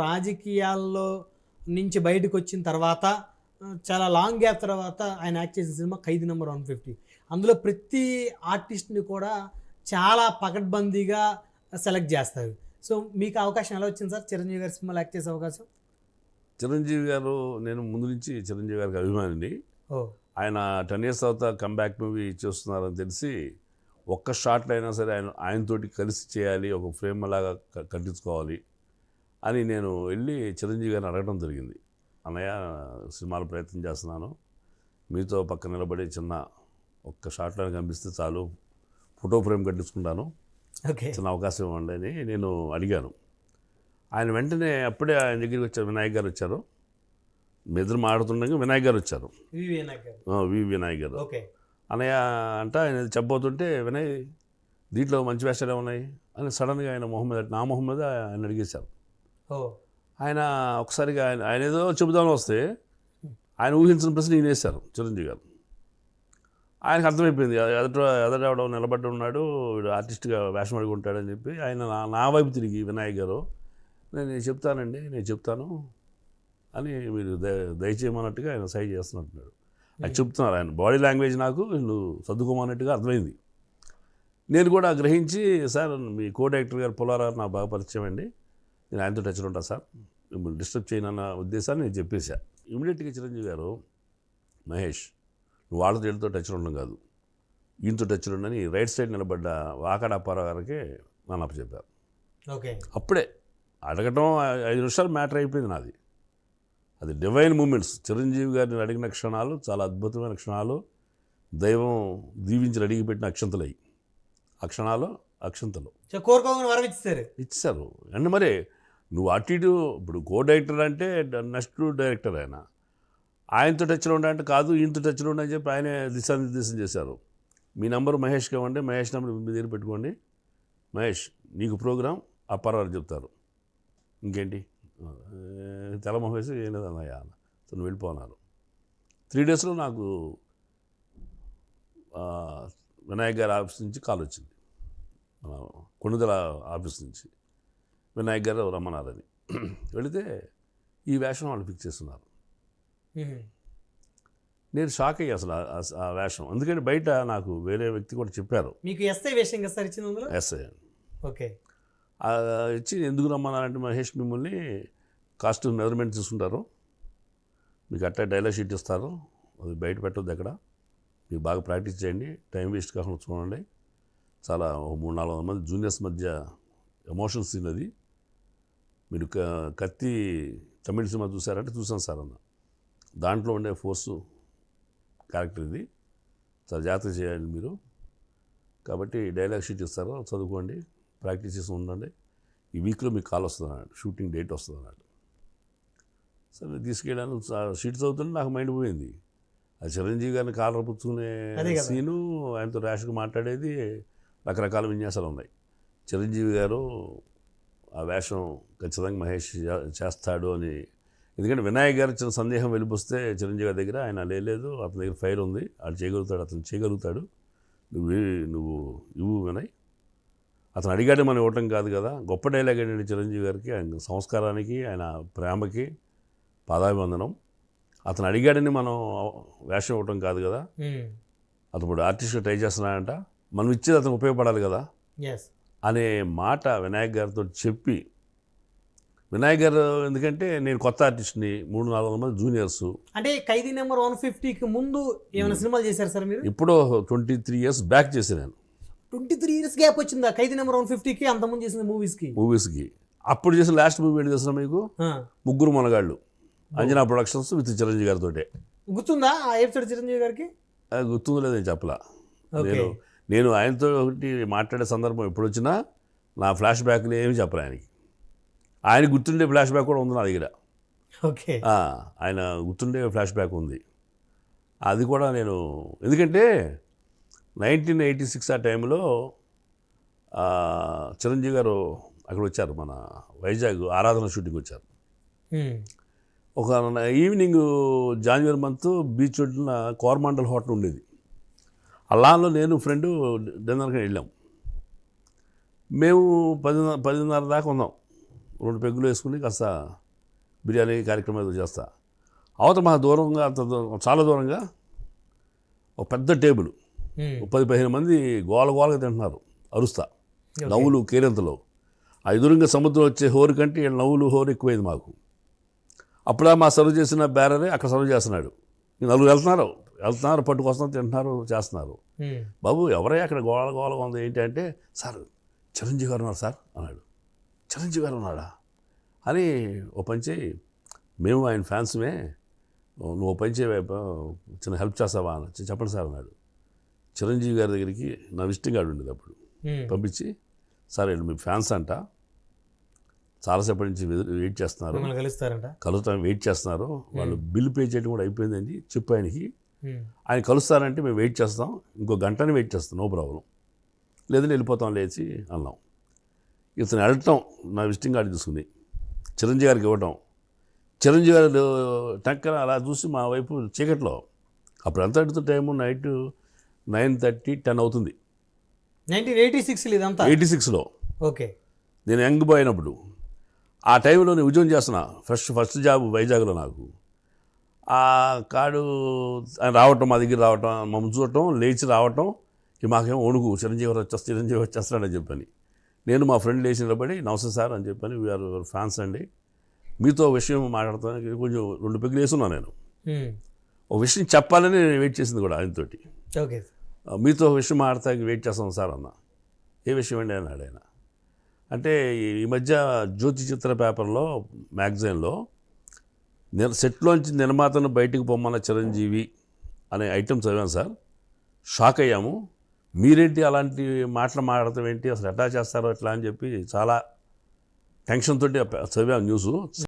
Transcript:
రాజకీయాల్లో నుంచి బయటకొచ్చిన తర్వాత చాలా లాంగ్ గ్యాప్ తర్వాత ఆయన యాక్ట్ చేసిన సినిమా 'ఖైదీ నంబర్ 150'. అందులో ప్రతి ఆర్టిస్ట్‌ని కూడా చాలా పకడ్బందీగా సెలెక్ట్ చేస్తారు. సో, మీకు అవకాశం ఎలా వచ్చింది సార్ చిరంజీవి గారి సినిమాలో యాక్ట్ చేసే అవకాశం? చిరంజీవి గారు, నేను ముందు నుంచి చిరంజీవి గారికి అభిమానిని. ఓహ్! ఆయన 10 ఇయర్స్ తర్వాత కమ్‌బ్యాక్ మూవీ చేస్తున్నారని తెలిసి ఒక్క షాట్లో అయినా సరే ఆయనతోటి కలిసి చేయాలి, ఒక ఫ్రేమ్ లాగా కట్టించుకోవాలి అని నేను వెళ్ళి చిరంజీవి గారిని అడగడం జరిగింది. అన్నయ్య, సినిమాలో ప్రయత్నం చేస్తున్నాను, మీతో పక్కన నిలబడి చిన్న ఒక్క షాట్లో కనిపిస్తే చాలు, ఫోటో ఫ్రేమ్ కట్టించుకుంటాను, ఓకే. చిన్న అవకాశం ఇవ్వండి అని నేను అడిగాను. ఆయన వెంటనే అప్పుడే ఆయన దగ్గరికి వచ్చారు, వినాయక్ గారు వచ్చారు. మీ ఇద్దరు మాట్లాడుతుండగా వినాయక్ గారు వచ్చారు, వి వినాయక్ గారు. ఓకే. అన్నయ్య అంటే ఆయన చెప్పబోతుంటే, వినయ్ దీంట్లో మంచి వేషాలు ఏమున్నాయి అని సడన్గా ఆయన మొహం మీద, నా మొహం మీద ఆయన అడిగేశారు. ఆయన ఒకసారిగా ఆయన ఏదో చెబుదామని వస్తే ఆయన ఊహించిన ప్రశ్న ఈయన వేశారు చిరంజీవి గారు. ఆయనకు అర్థమైపోయింది, ఎదటవడం నిలబడి ఉన్నాడు, వీడు ఆర్టిస్ట్గా వేషం అడిగి ఉంటాడని చెప్పి ఆయన నా వైపు తిరిగి, వినాయక్ గారు నేను చెప్తానండి, నేను చెప్తాను అని మీరు దయచేయమన్నట్టుగా ఆయన సైజ్ చేస్తున్నట్టున్నాడు. అది చెప్తున్నారు, ఆయన బాడీ లాంగ్వేజ్ నాకు నువ్వు సర్దుకోమన్నట్టుగా అర్థమైంది. నేను కూడా గ్రహించి, సార్ మీ కో డైరెక్టర్ గారు పుల్లారావు నాకు బాగా పరిచయం అండి, నేను ఆయనతో టచ్లో ఉంటాను సార్, మిమ్మల్ని డిస్టర్బ్ చేయనన్న ఉద్దేశాన్ని నేను చెప్పేశా. ఇమీడియట్గా చిరంజీవి గారు, మహేష్ నువ్వు వాళ్ళతో వీళ్ళతో టచ్లో ఉండడం కాదు, ఈయనతో టచ్లో ఉండని రైట్ సైడ్ నిలబడ్డ వాకాడ అప్పారావు గారికి నన్ను అప్పచెప్పారు. ఓకే. అప్పుడే అడగటం 5 నిమిషాలు మ్యాటర్ అయిపోయింది నాది. అది డివైన్ మూమెంట్స్. చిరంజీవి గారిని అడిగిన క్షణాలు చాలా అద్భుతమైన క్షణాలు, దైవం దీవించి అడిగిపెట్టిన అక్షంతలు అయ్యి, ఆ క్షణాలు అక్షంతలు కోరుకోగానే వరం ఇచ్చారు. అంటే మరి నువ్వు అటు ఇటు, ఇప్పుడు కో డైరెక్టర్ అంటే నెక్స్ట్ డైరెక్టర్ ఆయనతో టచ్లో ఉండాలంటే కాదు, ఈయనతో టచ్లో ఉండని చెప్పి ఆయనే దిశానిర్దేశం చేశారు. మీ నెంబర్ మహేష్కి ఇవ్వండి, మహేష్ నెంబర్ మీ దగ్గర పెట్టుకోండి, మహేష్ నీకు ప్రోగ్రామ్ అప్పారావు చెప్తారు, ఇంకేంటి తెల్లమొహం వేసి ఏం లేదన్నయ్య తను వెళ్ళిపోన్నారు. 3 డేస్లో నాకు వినాయక్ గారి ఆఫీస్ నుంచి కాల్ వచ్చింది, కొణిదల ఆఫీస్ నుంచి వినాయక్ గారు రమ్మన్నారని. వెళితే ఈ వేషం వాళ్ళు ఫిక్స్ చేస్తున్నారు. నేను షాక్ అయ్యి అసలు ఆ వేషం, ఎందుకంటే బయట నాకు వేరే వ్యక్తి కూడా చెప్పారు. మీకు ఎస్ఐ వేషం కదా సార్ ఇచ్చింది అందులో? ఎస్ఐ. ఓకే. ఇచ్చి ఎందుకు రమ్మన్నారంటే, మహేష్ మిమ్మల్ని కాస్ట్యూమ్ మెజర్మెంట్ తీసుకుంటారు, మీకు అట్లా డైలాగ్ షీట్ ఇస్తారు, అది బయట పెట్టొద్దు ఎక్కడ, మీరు బాగా ప్రాక్టీస్ చేయండి, టైం వేస్ట్ కాకుండా చూడండి, చాలా 300-400 మంది జూనియర్స్ మధ్య ఎమోషనల్ సీన్ అది, మీరు కత్తి తమిళ సినిమా చూసారంటే చూసాను సార్ అన్న, దాంట్లో ఉండే ఫోర్సు క్యారెక్టర్ ఇది, చాలా జాగ్రత్త చేయాలి మీరు, కాబట్టి డైలాగ్ షీట్ ఇస్తారు, చదువుకోండి, ప్రాక్టీస్ చేసి ఉండండి, ఈ వీక్లో మీకు కాల్ వస్తుంది అన్నాడు, షూటింగ్ డేట్ వస్తుంది అన్నాడు. సరే తీసుకెళ్ళాను, షీట్ చదువుతుంటే నాకు మైండ్ పోయింది, ఆ చిరంజీవి గారిని కాలర్ పుచ్చుకునే సీను, ఆయనతో ర్యాష్గా మాట్లాడేది, రకరకాల విన్యాసాలు ఉన్నాయి. చిరంజీవి గారు ఆ వేషం ఖచ్చితంగా మహేష్ చేస్తాడు అని, ఎందుకంటే వినాయక్ గారు చిన్న సందేహం వెళ్ళిపోస్తే చిరంజీవి గారి దగ్గర, ఆయన లేదు అతని దగ్గర ఫైర్ ఉంది, అతను చేయగలుగుతాడు, నువ్వు ఇవ్వు వినయ్, అతను అడిగాడే మనం ఇవ్వటం కాదు కదా. గొప్ప డైలాగ్ ఏంటంటే చిరంజీవి గారికి, ఆయన సంస్కారానికి, ఆయన ప్రేమకి పాదాభివందనం. అతను అడిగాడని మనం వేషం ఇవ్వటం కాదు కదా, అతను ఇప్పుడు ఆర్టిస్ట్గా ట్రై చేస్తున్నాడంట, మనం ఇచ్చేది అతను ఉపయోగపడాలి కదా అనే మాట వినాయక్ గారితో చెప్పి, వినాయక్ గారు ఎందుకంటే నేను కొత్త ఆర్టిస్ట్ని, 300-400 మంది జూనియర్స్. అంటే 'ఖైదీ నంబర్ 150'కి ముందు ఏమైనా సినిమాలు చేశారు సార్ మీరు? ఇప్పుడు 23 ఇయర్స్ బ్యాక్ చేశాను నేను. 23 ఇయర్స్ గ్యాప్ వచ్చిందా 'ఖైదీ నంబర్ 150'కి అంతకుముందు చేసిన మూవీస్కి? అప్పుడు చేసిన లాస్ట్ మూవీ ఏంటి చేసిన మీకు, ముగ్గురు మనగాళ్ళు, అంజనా ప్రొడక్షన్స్ విత్ చిరంజీవి గారితో. గుర్తుందా ఆ ఎపిసోడ్ చిరంజీవి గారికి? గుర్తుందో లేదో నేను చెప్పలా. నేను ఆయనతో ఒకటి మాట్లాడే సందర్భం ఎప్పుడు వచ్చినా నా ఫ్లాష్ బ్యాక్లు ఏమి చెప్పలే ఆయనకి. ఆయన గుర్తుండే ఫ్లాష్ బ్యాక్ కూడా ఉంది నా దగ్గర. ఓకే. ఆయన గుర్తుండే ఫ్లాష్ బ్యాక్ ఉంది, అది కూడా నేను, ఎందుకంటే 1986 ఆ టైంలో చిరంజీవి గారు అక్కడ వచ్చారు, మన వైజాగ్ ఆరాధన షూటింగ్ వచ్చారు. ఒక ఈవినింగ్ జనవరి మంత్ బీచ్ ఒడ్డున కోరమాండల్ హోటల్ ఉండేది, అలాలో నేను ఫ్రెండు డిన్నర్కి వెళ్ళాం. మేము 10:30 దాకా ఉన్నాం 2 పెగ్గులు వేసుకుని కాస్త బిర్యానీ కార్యక్రమం ఏదో చేస్తా. అవతల మా దూరంగా చాలా దూరంగా ఒక పెద్ద టేబుల్, 10-15 మంది గోలగా తింటున్నారు అరుస్తా, నవ్వులు కేరింతలు. ఆ ఎదురుగా సముద్రం వచ్చే హోరు కంటే వీళ్ళ నవ్వులు హోరు ఎక్కువైంది మాకు. అప్పుడా మా సర్వ్ చేసిన బ్యారరే అక్కడ సర్వ్ చేస్తున్నాడు. నలుగురు వెళ్తున్నారు పట్టుకొస్తున్నారు, తింటున్నారు, చేస్తున్నారు. బాబు ఎవరై అక్కడ గోలగా ఉంది ఏంటి అంటే, సార్ చిరంజీవి గారు ఉన్నారు సార్ అన్నాడు. చిరంజీవి గారు ఉన్నాడా అని ఓ పని చేయి, మేము ఆయన ఫ్యాన్స్మే, నువ్వు ఓ పని చేయి, చిన్న హెల్ప్ చేస్తావా అని చెప్పండి సార్ అన్నాడు. చిరంజీవి గారి దగ్గరికి నా విజిటింగ్ కార్డు ఉండేది అప్పుడు, పంపించి సార్ వీళ్ళు మీ ఫ్యాన్స్ అంట, చాలాసేపటి నుంచి వెయిట్ చేస్తున్నారు, కలుస్తాను వెయిట్ చేస్తున్నారు, వాళ్ళు బిల్ పే చేయడం కూడా అయిపోయిందని చెప్పు ఆయనకి. ఆయన కలుస్తారంటే మేము వెయిట్ చేస్తాం, ఇంకో గంటనే వెయిట్ చేస్తాం, నో ప్రాబ్లం, లేదని వెళ్ళిపోతాం లేచి అన్నాం. ఇతను వెళ్ళటం, నా విజిటింగ్ కార్డు తీసుకుని చిరంజీవి గారికి ఇవ్వటం, చిరంజీవి గారు టక్కన అలా చూసి మా వైపు చీకట్లో, అప్పుడు ఎంత అడుగుతున్న టైము నైట్ 9:30, 10 అవుతుంది. 1986లో ఓకే. నేను యంగ్ బాయ్ అయినప్పుడు ఆ టైంలో నేను ఉద్యోగం చేస్తున్నా, ఫస్ట్ జాబ్ వైజాగ్లో నాకు. ఆ కార్డు ఆయన రావటం, మా దగ్గర రావటం, మమ్మల్ని చూడటం, లేచి రావటం, మాకేమో వణుకు, చిరంజీవి వచ్చేస్తాడని చెప్పని. నేను మా ఫ్రెండ్ లేచి నిలబడి నమస్తే సార్ అని చెప్పని, వీఆర్ ఫ్యాన్స్ అండి, మీతో విషయం మాట్లాడతాను, కొంచెం 2 పెగ్గులు వేసున్నా నేను. ఒక విషయం చెప్పాలని నేను వెయిట్ చేసింది కూడా ఆయనతోటి. ఓకే, మీతో విషయం మాట్లాడతానికి వెయిట్ చేస్తాం సార్ అన్న. ఏ విషయం అండి అన్నాడు ఆయన. అంటే ఈ మధ్య జ్యోతి చిత్ర పేపర్లో మ్యాగజైన్లో సెట్లోంచి నిర్మాతను బయటికి పొమ్మన్న చిరంజీవి అనే ఐటెం చదివాను సార్, షాక్ అయ్యాము, మీరేంటి అలాంటి మాటలు మాట్లాడతాం ఏంటి, అసలు ఎట్లా చేస్తారో ఎట్లా అని చెప్పి చాలా టెన్షన్ తోటి చదివాను న్యూస్.